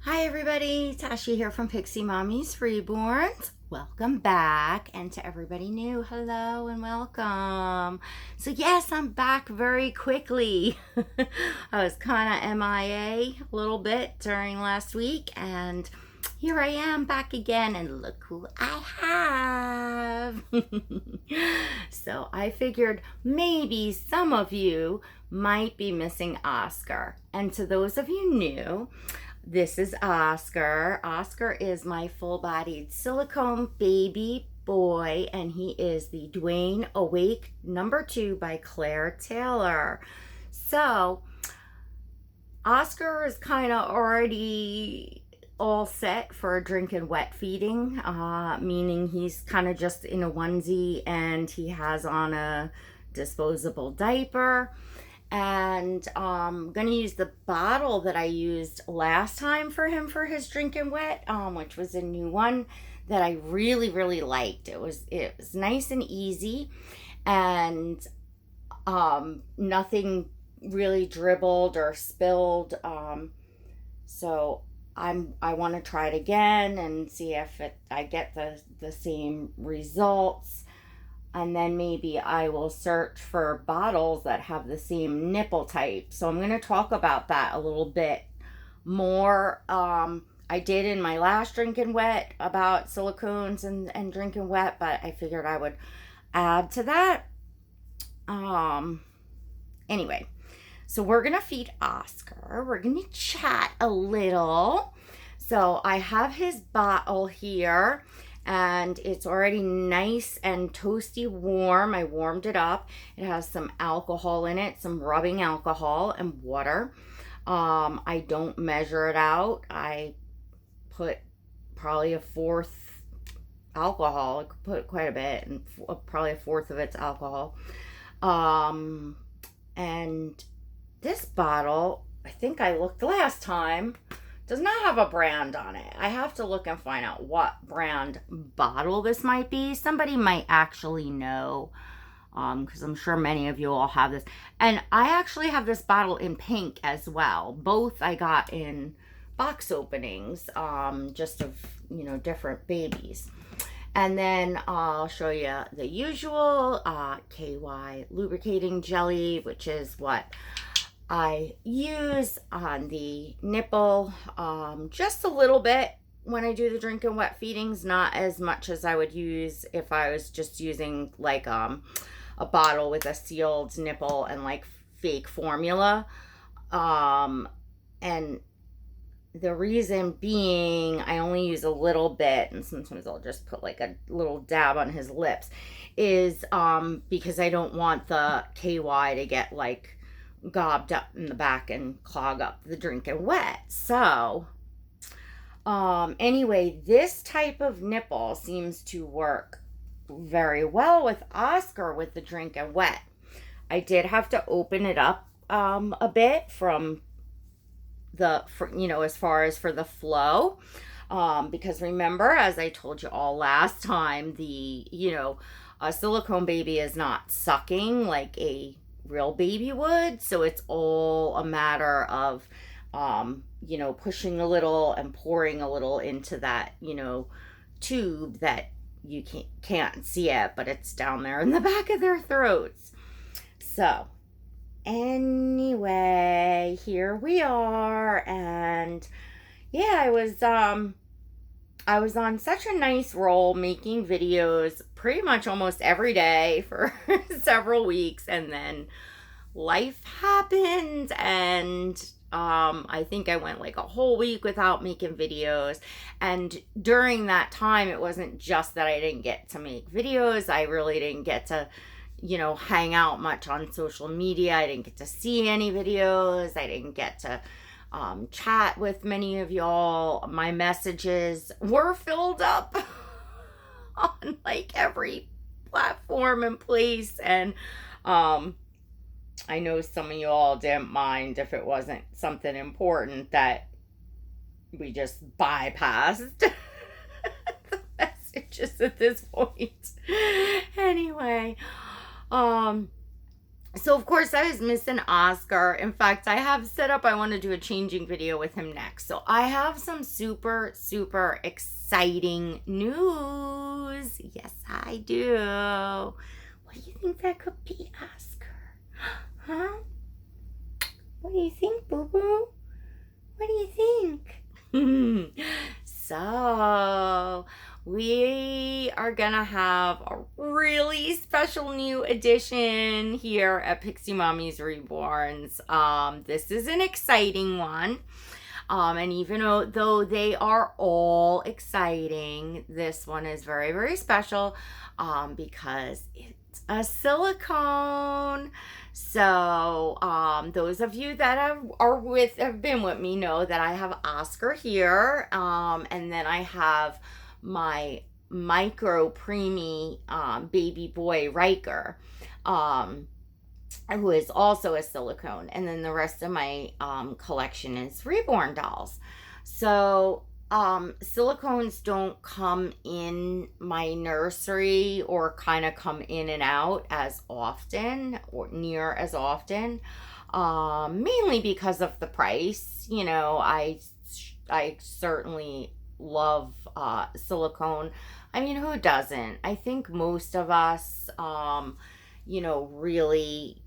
Hi everybody, Tashi here from Pixie Mommy's Reborns. Welcome back, and to everybody new, hello and welcome. So yes, I'm back very quickly. I was kind of MIA a little bit during last week, and here I am back again, and look who I have. So I figured maybe some of you might be missing Oscar. And to those of you new, this is Oscar. Oscar is my full-bodied silicone baby boy, and he is the Dwayne Awake #2 by Claire Taylor. So Oscar is kind of already all set for drinking wet feeding, meaning he's kind of just in a onesie and he has on a disposable diaper. And I'm going to use the bottle that I used last time for him for his drinking wet, which was a new one that I really liked. It was nice and easy, and nothing really dribbled or spilled. So I want to try it again and see if I get the same results. And then maybe I will search for bottles that have the same nipple type. So I'm going to talk about that a little bit more. I did in my last drinking wet about silicones and drinking wet, but I figured I would add to that. Anyway, so we're going to feed Oscar. We're going to chat a little. So I have his bottle here, and it's already nice and toasty warm. I warmed it up. It has some alcohol in it, some rubbing alcohol and water. I don't measure it out. I put probably a fourth alcohol. I could put quite a bit, and probably a fourth of it's alcohol. And this bottle, I think I looked last time, does not have a brand on it. I have to look and find out what brand bottle this might be. Somebody might actually know, because I'm sure many of you all have this. And I actually have this bottle in pink as well. Both I got in box openings, just of, different babies. And then I'll show you the usual KY lubricating jelly, which is what I use on the nipple, just a little bit when I do the drinking wet feedings, not as much as I would use if I was just using like a bottle with a sealed nipple and like fake formula. And the reason being, I only use a little bit, and sometimes I'll just put like a little dab on his lips, is because I don't want the KY to get like gobbed up in the back and clog up the drinking wet. So anyway, this type of nipple seems to work very well with Oscar with the drinking wet. I did have to open it up a bit from as far as for the flow, because remember, as I told you all last time, a silicone baby is not sucking like a real baby would. So it's all a matter of pushing a little and pouring a little into that tube that you can't see it, but it's down there in the back of their throats. So anyway, here we are. And yeah, I was on such a nice roll making videos pretty much almost every day for several weeks, and then life happened, and I think I went like a whole week without making videos. And during that time, it wasn't just that I didn't get to make videos. I really didn't get to hang out much on social media. I didn't get to see any videos. I didn't get to chat with many of y'all. My messages were filled up on like every platform and place, and I know some of you all didn't mind if it wasn't something important that we just bypassed the messages at this point. Anyway, So of course I was missing Oscar. In fact, I have set up, I want to do a changing video with him next. So I have some super, super exciting news. Yes, I do. What do you think that could be, Oscar? Huh? What do you think, boo-boo? What do you think? So, we are gonna have a really special new edition here at Pixie Mommy's Reborns. This is an exciting one. And even though they are all exciting, this one is very, very special because it's a silicone. So, those of you that have been with me know that I have Oscar here, and then I have my micro preemie baby boy Riker, who is also a silicone, and then the rest of my collection is reborn dolls. So silicones don't come in my nursery or kind of come in and out as often or near as often, mainly because of the price. You know, I certainly love silicone. I mean, who doesn't? I think most of us you know, really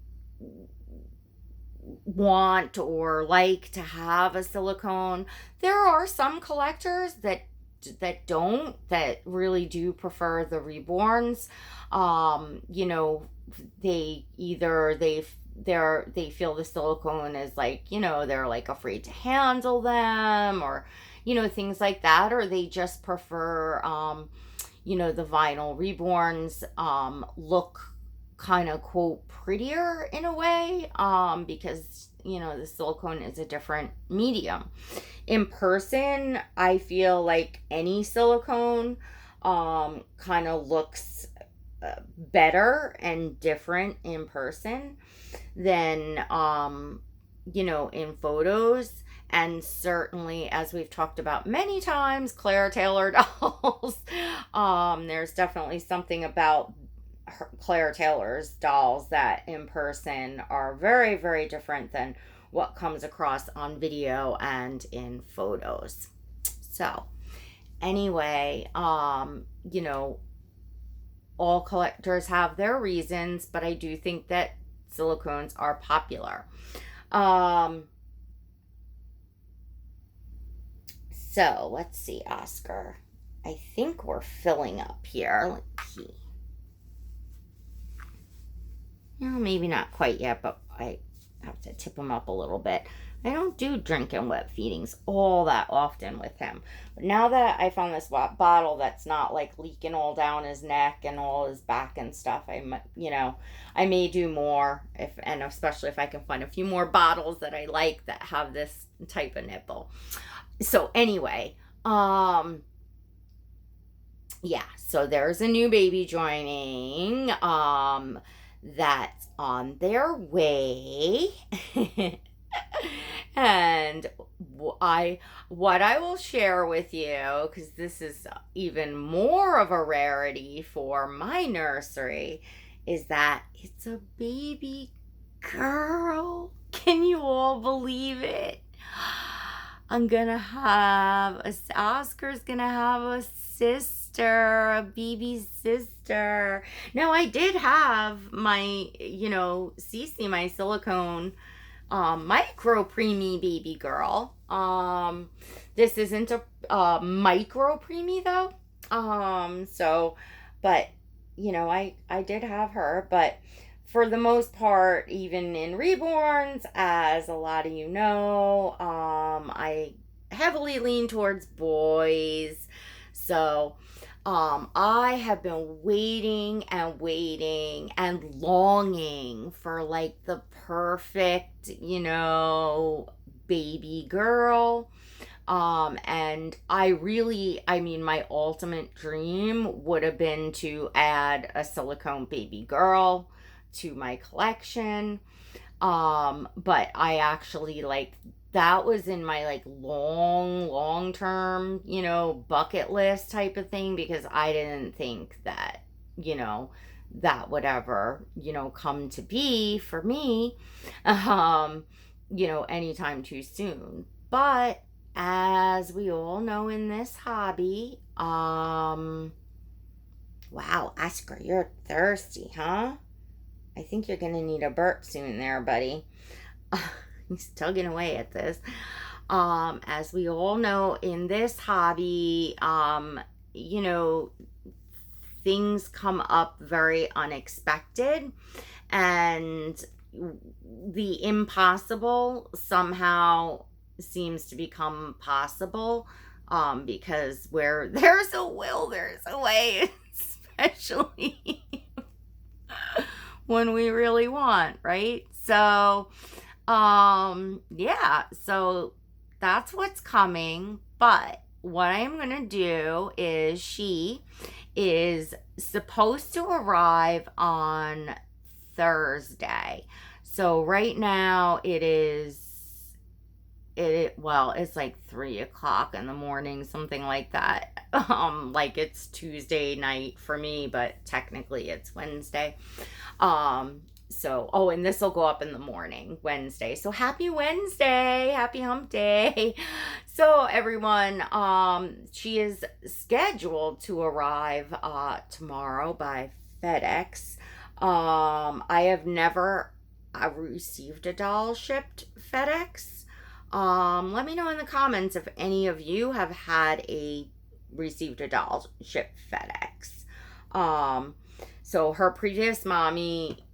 want or like to have a silicone. There are some collectors that really do prefer the reborns. You know, they feel the silicone is like, you know, they're like afraid to handle them, or you know, things like that, or they just prefer you know, the vinyl reborns look kind of quote prettier in a way, because you know, the silicone is a different medium. In person, I feel like any silicone kind of looks better and different in person than you know, in photos. And certainly, as we've talked about many times, Claire Taylor dolls, there's definitely something about Claire Taylor's dolls that in person are very, very different than what comes across on video and in photos. So anyway, you know, all collectors have their reasons, but I do think that silicones are popular. So let's see, Oscar. I think we're filling up here. Let's see. No, maybe not quite yet, but I have to tip him up a little bit. I don't do drink and wet feedings all that often with him. But now that I found this bottle that's not like leaking all down his neck and all his back and stuff, you know, I may do more, and especially if I can find a few more bottles that I like that have this type of nipple. So anyway, yeah, so there's a new baby joining. That's on their way. And what I will share with you, because this is even more of a rarity for my nursery, is that it's a baby girl. Can you all believe it? Oscar's gonna have a sister, a baby sister. Now, I did have my, you know, Cece, my silicone micro preemie baby girl. This isn't a micro preemie though. So, but you know, I did have her, but for the most part, even in reborns, as a lot of you know, I heavily lean towards boys. So I have been waiting and longing for like the perfect, you know, baby girl. And I mean, my ultimate dream would have been to add a silicone baby girl to my collection. But I actually that was in my like long term, you know, bucket list type of thing, because I didn't think that, you know, that would ever, come to be for me, anytime too soon. But as we all know in this hobby, wow, Oscar, you're thirsty, huh? I think you're gonna need a burp soon there, buddy. He's tugging away at this. As we all know in this hobby, you know, things come up very unexpected, and the impossible somehow seems to become possible, because where there's a will, there's a way, especially when we really want, right? So, yeah, so that's what's coming. But what I'm going to do is she is supposed to arrive on Thursday. So right now it's like 3 o'clock in the morning, something like that. Like it's Tuesday night for me, but technically it's Wednesday. And this will go up in the morning, Wednesday. So happy Wednesday, happy hump day. So everyone, she is scheduled to arrive tomorrow by FedEx. I have never received a doll shipped FedEx. Let me know in the comments if any of you have received a doll shipped FedEx. So her previous mommy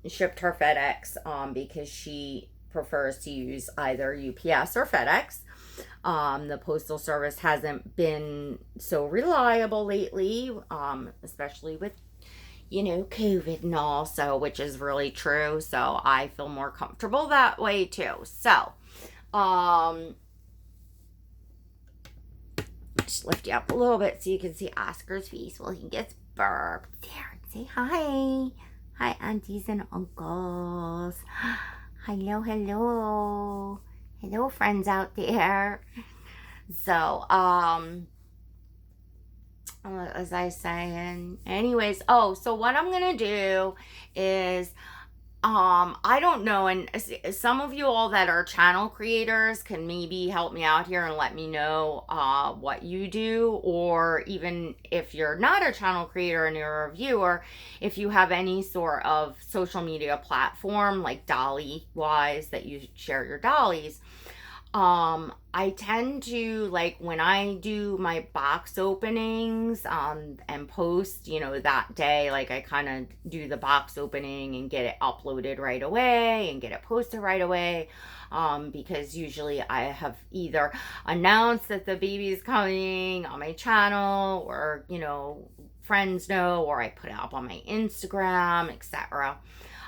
shipped her FedEx because she prefers to use either UPS or FedEx. The postal service hasn't been so reliable lately, especially with COVID and all, so, which is really true. So I feel more comfortable that way too. So, just lift you up a little bit so you can see Oscar's face while he gets burped. There, say hi. Hi, aunties and uncles. Hello, hello. Hello, friends out there. So, what was I saying? Anyways, so what I'm gonna do is, I don't know, and some of you all that are channel creators can maybe help me out here and let me know what you do, or even if you're not a channel creator and you're a viewer, if you have any sort of social media platform, like dolly wise, that you share your dollies. I tend to, like, when I do my box openings, and post, that day, like, I kind of do the box opening and get it uploaded right away and get it posted right away, because usually I have either announced that the baby's coming on my channel, or, friends know, or I put it up on my Instagram, etc.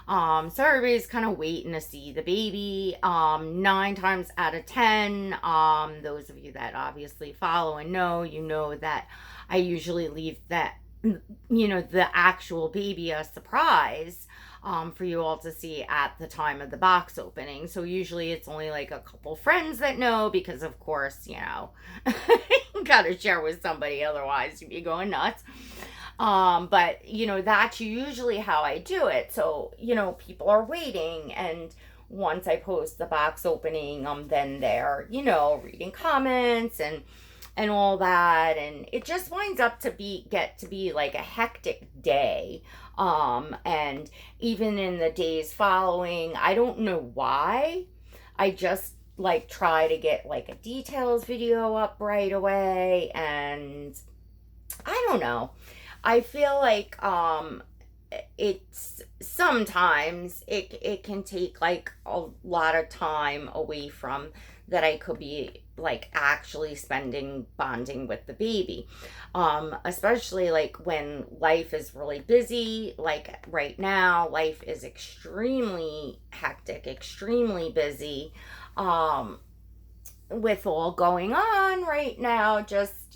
So everybody's kind of waiting to see the baby. 9 times out of 10, those of you that obviously follow and know that I usually leave that, the actual baby a surprise, for you all to see at the time of the box opening. So usually it's only like a couple friends that know, because of course, you gotta share with somebody, otherwise you'd be going nuts. But that's usually how I do it. So, people are waiting, and once I post the box opening, then they're, reading comments and all that, and it just winds up to get to be like a hectic day. And even in the days following, I don't know why, I just like try to get like a details video up right away, and I don't know. I feel like it's sometimes it can take like a lot of time away from that I could be like actually spending bonding with the baby, especially like when life is really busy. Like right now, life is extremely hectic, extremely busy, with all going on right now. Just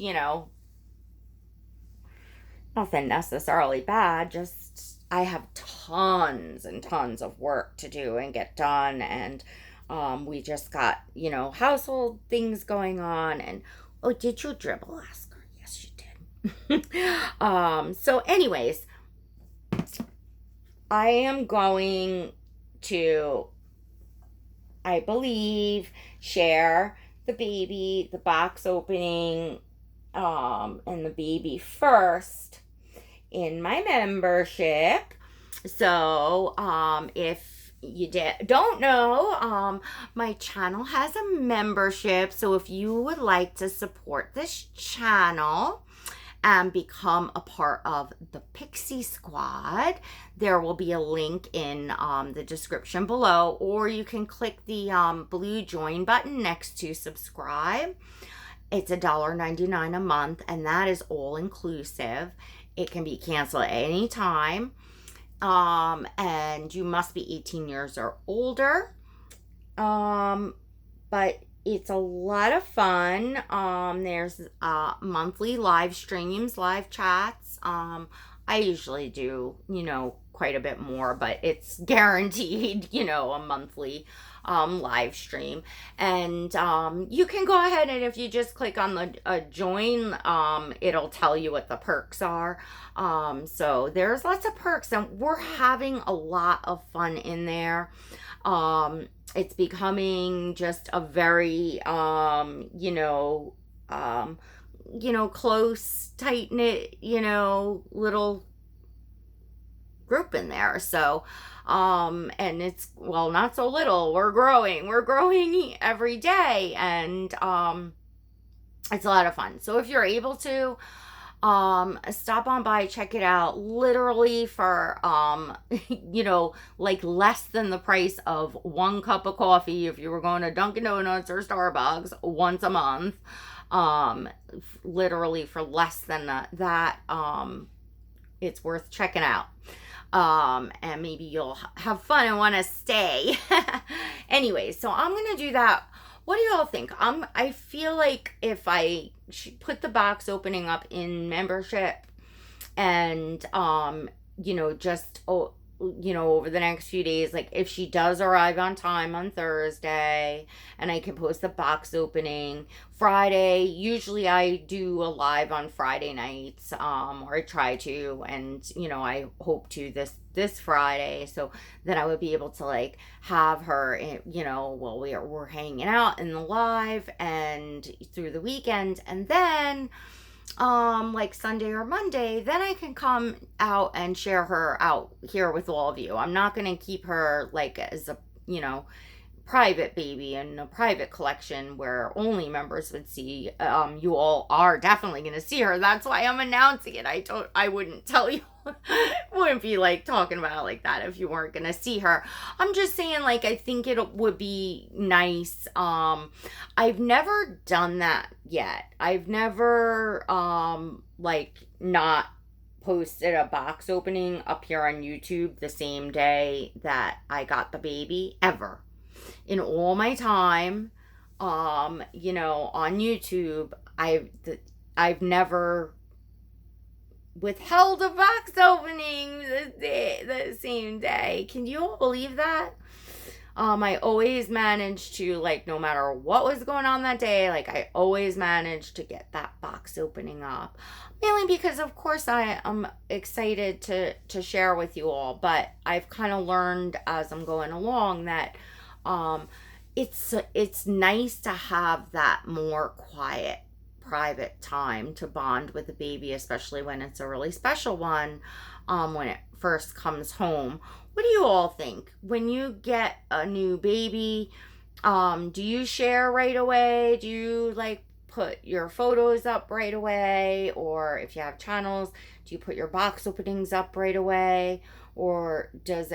nothing necessarily bad, just I have tons and tons of work to do and get done, and we just got household things going on. And did you dribble, Oscar? Yes, you did. So anyways, I am going to, I believe, share the box opening, and the baby first in my membership. So, if you don't know, my channel has a membership. So if you would like to support this channel and become a part of the Pixie Squad, there will be a link in the description below, or you can click the blue join button next to subscribe. It's $1.99 a month, and that is all inclusive. It can be canceled at any time. And you must be 18 years or older. But it's a lot of fun. There's monthly live streams, live chats. I usually do, quite a bit more, but it's guaranteed, a monthly live stream. And you can go ahead, and if you just click on the join, it'll tell you what the perks are. So there's lots of perks, and we're having a lot of fun in there. It's becoming just a very close, tight knit, little group in there. So and it's, well, not so little. We're growing every day, and it's a lot of fun. So if you're able to, stop on by, check it out. Literally for like less than the price of one cup of coffee if you were going to Dunkin' Donuts or Starbucks once a month. Literally for less than that, it's worth checking out. And maybe you'll have fun and want to stay. Anyway, so I'm gonna do that. What do you all think? I feel like if I put the box opening up in membership, and just over the next few days, like if she does arrive on time on Thursday, and I can post the box opening Friday. Usually I do a live on Friday nights, or I try to, and I hope to this Friday, so that I would be able to like have her, while we're hanging out in the live and through the weekend, and then like Sunday or Monday, then I can come out and share her out here with all of you. I'm not going to keep her like as a, private baby in a private collection where only members would see. You all are definitely going to see her. That's why I'm announcing it. I wouldn't tell you. Wouldn't be like talking about it like that if you weren't going to see her. I'm just saying, like, I think it would be nice. I've never done that yet. I've never like not posted a box opening up here on YouTube the same day that I got the baby, ever. In all my time, on YouTube, I've never withheld a box opening the same day. Can you all believe that? I always managed to, like, no matter what was going on that day, like, I always managed to get that box opening up. Mainly because, of course, I am excited to share with you all, but I've kind of learned as I'm going along that it's nice to have that more quiet, private time to bond with the baby, especially when it's a really special one, when it first comes home. What do you all think? When you get a new baby, do you share right away? Do you like put your photos up right away? Or if you have channels, do you put your box openings up right away? Or do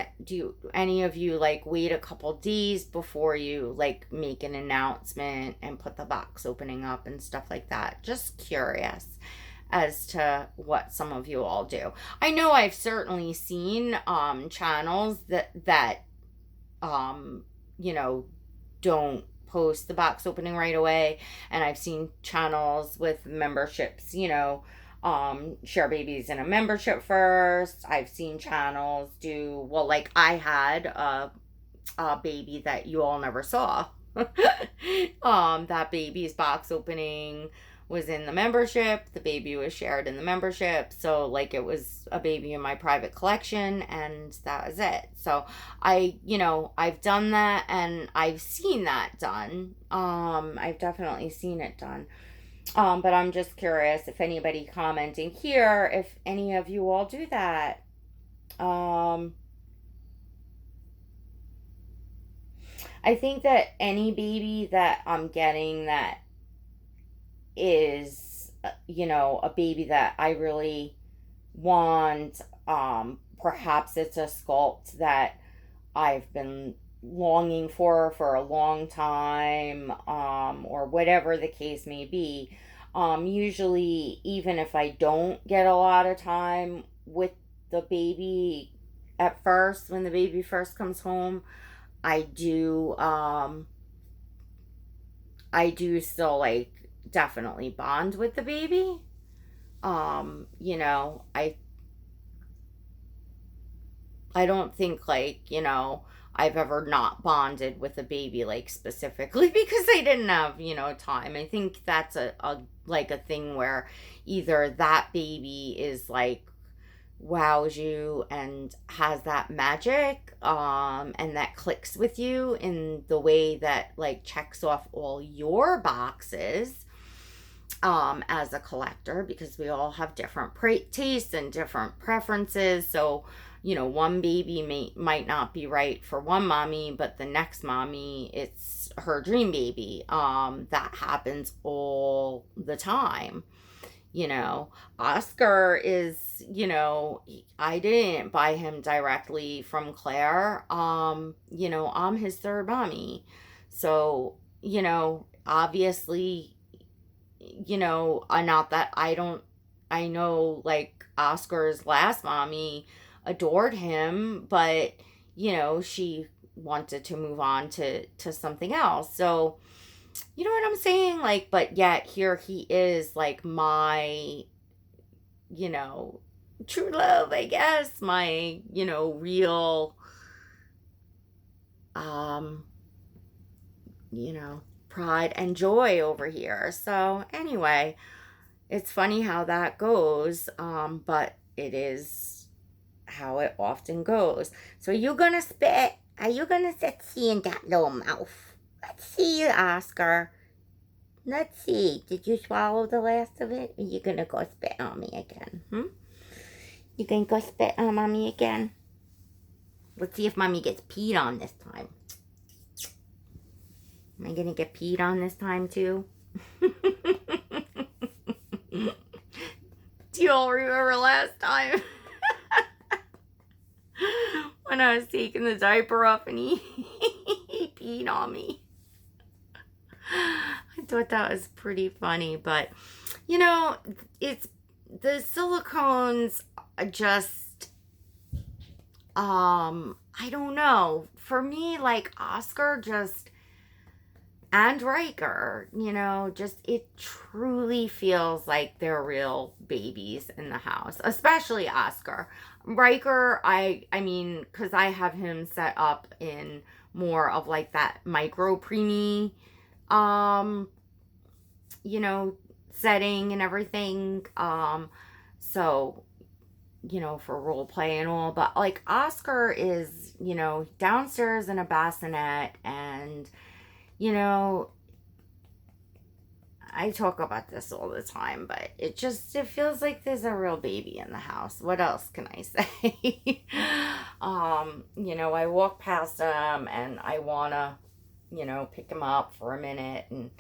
any of you like wait a couple days before you like make an announcement and put the box opening up and stuff like that? Just curious as to what some of you all do. I know I've certainly seen channels that don't post the box opening right away, and I've seen channels with memberships, share babies in a membership first. I've seen channels do, well, like I had a baby that you all never saw. That baby's box opening was in the membership. The baby was shared in the membership. So like it was a baby in my private collection, and that was it. So I've done that, and I've seen that done. I've definitely seen it done. But I'm just curious if anybody commenting here, if any of you all do that. I think that any baby that I'm getting that is, a baby that I really want, perhaps it's a sculpt that I've been longing for a long time, or whatever the case may be. Usually, even if I don't get a lot of time with the baby at first, when the baby first comes home, I do still like definitely bond with the baby. I don't think like, I've ever not bonded with a baby like specifically because I didn't have, time. I think that's a thing where either that baby is like wows you and has that magic, and that clicks with you in the way that like checks off all your boxes, as a collector, because we all have different tastes and different preferences. So one baby might not be right for one mommy, but the next mommy, it's her dream baby. That happens all the time. Oscar is, I didn't buy him directly from Claire. I'm his third mommy. So, obviously, not that I know like Oscar's last mommy adored him, but, she wanted to move on to something else. So, you know what I'm saying? Like, but yet here he is, like my, true love, I guess, my, real, pride and joy over here. So anyway, it's funny how that goes, but it is how it often goes. So you gonna spit? Are you gonna see in that little mouth? Let's see, Oscar. Let's see. Did you swallow the last of it? Are you gonna go spit on me again? You gonna go spit on mommy again? Let's see if mommy gets peed on this time. Am I gonna get peed on this time too? Do you all remember last time? When I was taking the diaper off and he peed on me. I thought that was pretty funny, but it's the silicones just, I don't know. For me, like Oscar just, and Riker, just it truly feels like they're real babies in the house, especially Oscar. Riker, I mean, because I have him set up in more of like that micro preemie, setting and everything. So, for role play and all, but like Oscar is, downstairs in a bassinet, and, I talk about this all the time, but it feels like there's a real baby in the house. What else can I say? I walk past him and I want to, pick him up for a minute, and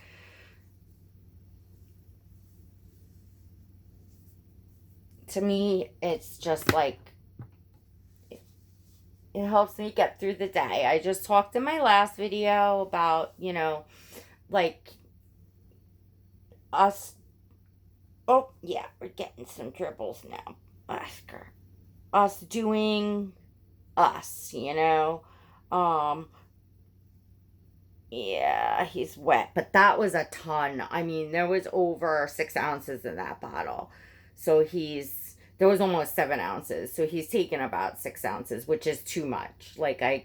to me, it's just like, it helps me get through the day. I just talked in my last video about, like us. Oh, yeah, we're getting some dribbles now, Oscar. Us doing us, Yeah, he's wet, but that was a ton. I mean, there was over 6 ounces in that bottle. So there was almost 7 ounces. So he's taken about 6 ounces, which is too much. Like I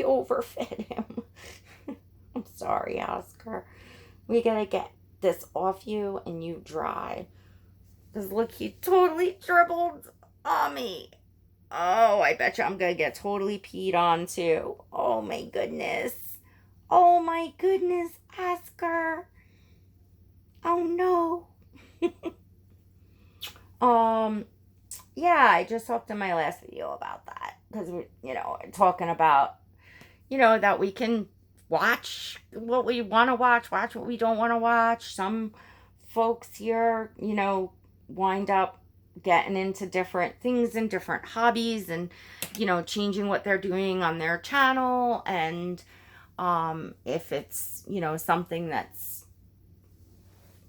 overfed him. I'm sorry, Oscar. We gotta get this off you and you dry. Because look, he totally dribbled on me. Oh, I bet you I'm going to get totally peed on too. Oh my goodness. Oh my goodness, Oscar. Oh no. Yeah, I just talked in my last video about that. Because, talking about, that we can watch what we want to watch what we don't want to watch. Some folks here, wind up getting into different things and different hobbies and, changing what they're doing on their channel. And if it's, something that's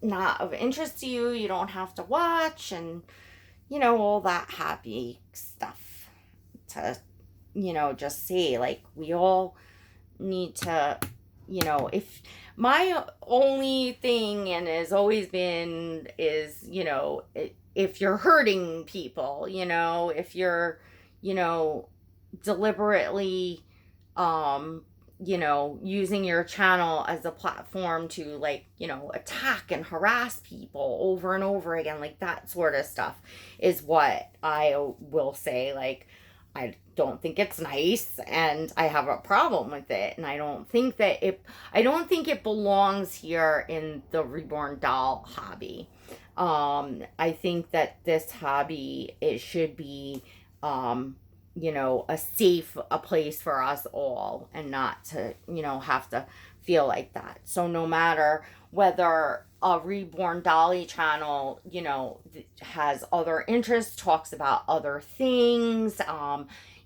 not of interest to you, you don't have to watch, and, all that happy stuff to, just say, like, we all need to, if my only thing and has always been is, if you're hurting people, if you're, deliberately, using your channel as a platform to, like, attack and harass people over and over again, like that sort of stuff is what I will say. Like, I don't think it's nice, and I have a problem with it, and I don't think it belongs here in the reborn doll hobby. I think that this hobby, it should be, a place for us all, and not to, have to feel like that. So no matter whether a Reborn Dolly channel, has other interests, talks about other things,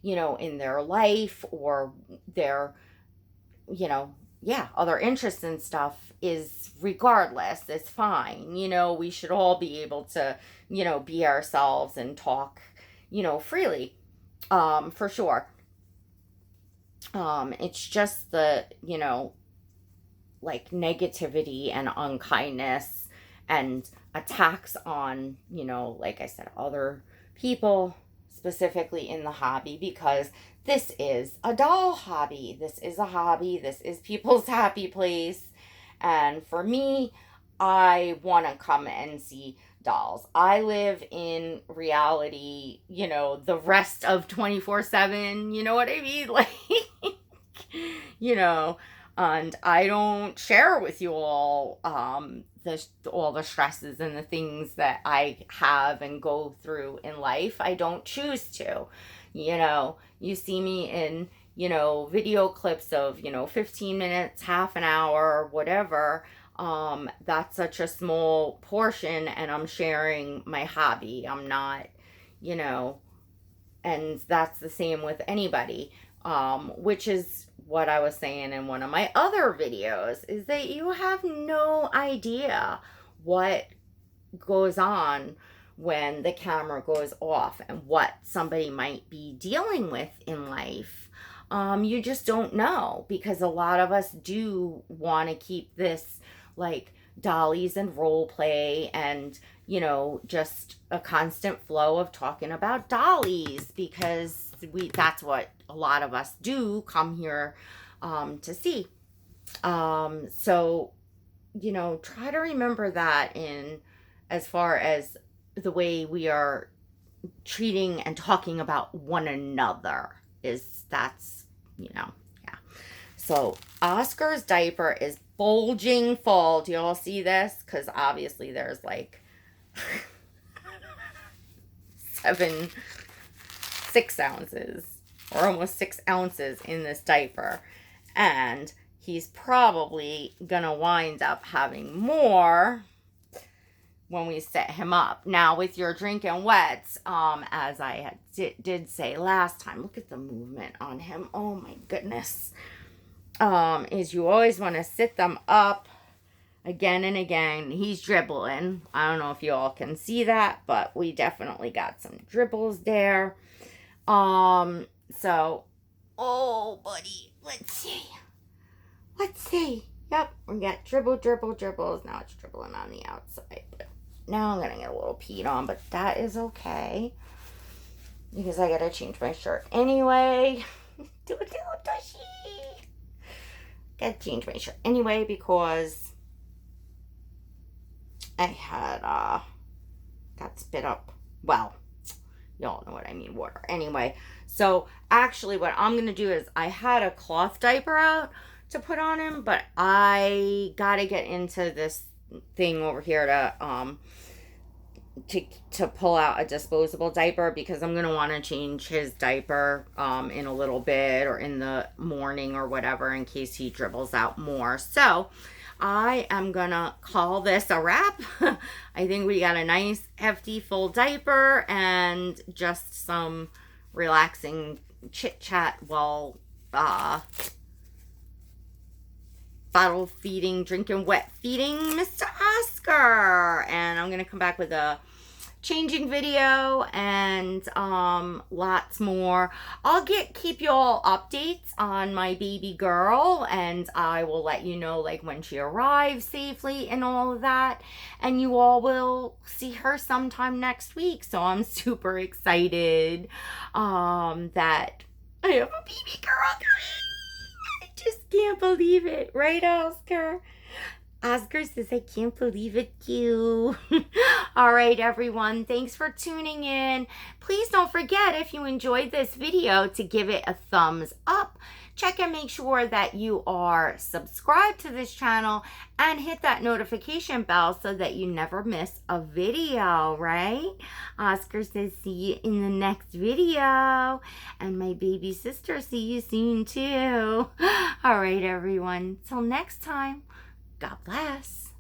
in their life, or their, other interests and stuff, is regardless, it's fine. We should all be able to, be ourselves and talk, freely, for sure. It's just the, like, negativity and unkindness and attacks on, like I said, other people, specifically in the hobby, because this is a doll hobby. This is a hobby. This is people's happy place. And for me, I want to come and see dolls. I live in reality, the rest of 24/7, you know what I mean? Like, and I don't share with you all all the stresses and the things that I have and go through in life. I don't choose to. You see me in, video clips of, 15 minutes, half an hour, whatever. That's such a small portion, and I'm sharing my hobby. I'm not, and that's the same with anybody, which is what I was saying in one of my other videos, is that you have no idea what goes on when the camera goes off and what somebody might be dealing with in life. You just don't know, because a lot of us do want to keep this, like, dollies and role play and, just a constant flow of talking about dollies, because that's what a lot of us do come here to see. So, try to remember that in as far as the way we are treating and talking about one another, that's, yeah. So Oscar's diaper is bulging full. Do you all see this? Because obviously there's like 6 ounces, or almost 6 ounces in this diaper. And he's probably gonna wind up having more when we set him up. Now, with your drinking wets, as I did say last time, look at the movement on him. Oh my goodness. Is you always want to sit them up again and again. He's dribbling. I don't know if you all can see that, but we definitely got some dribbles there. So, oh buddy, let's see. Yep, we got dribbles. Now it's dribbling on the outside, but now I'm gonna get a little peed on, but that is okay, because I gotta change my shirt anyway. Gotta change my shirt anyway, because I had, got spit up. Well, y'all know what I mean, water. Anyway, so actually what I'm going to do is I had a cloth diaper out to put on him, but I got to get into this thing over here to pull out a disposable diaper, because I'm going to want to change his diaper in a little bit, or in the morning or whatever, in case he dribbles out more. So I am gonna call this a wrap. I think we got a nice hefty full diaper and just some relaxing chit chat while bottle feeding, drinking, wet feeding Mr. Oscar. And I'm gonna come back with a changing video and lots more. I'll keep you all updates on my baby girl, and I will let you know like when she arrives safely and all of that, and you all will see her sometime next week. So I'm super excited that I have a baby girl coming. I just can't believe it, right, Oscar? Oscar says, I can't believe it, too. All right, everyone. Thanks for tuning in. Please don't forget, if you enjoyed this video, to give it a thumbs up. Check and make sure that you are subscribed to this channel and hit that notification bell so that you never miss a video, right? Oscar says, see you in the next video. And my baby sister, see you soon, too. All right, everyone. Till next time. God bless.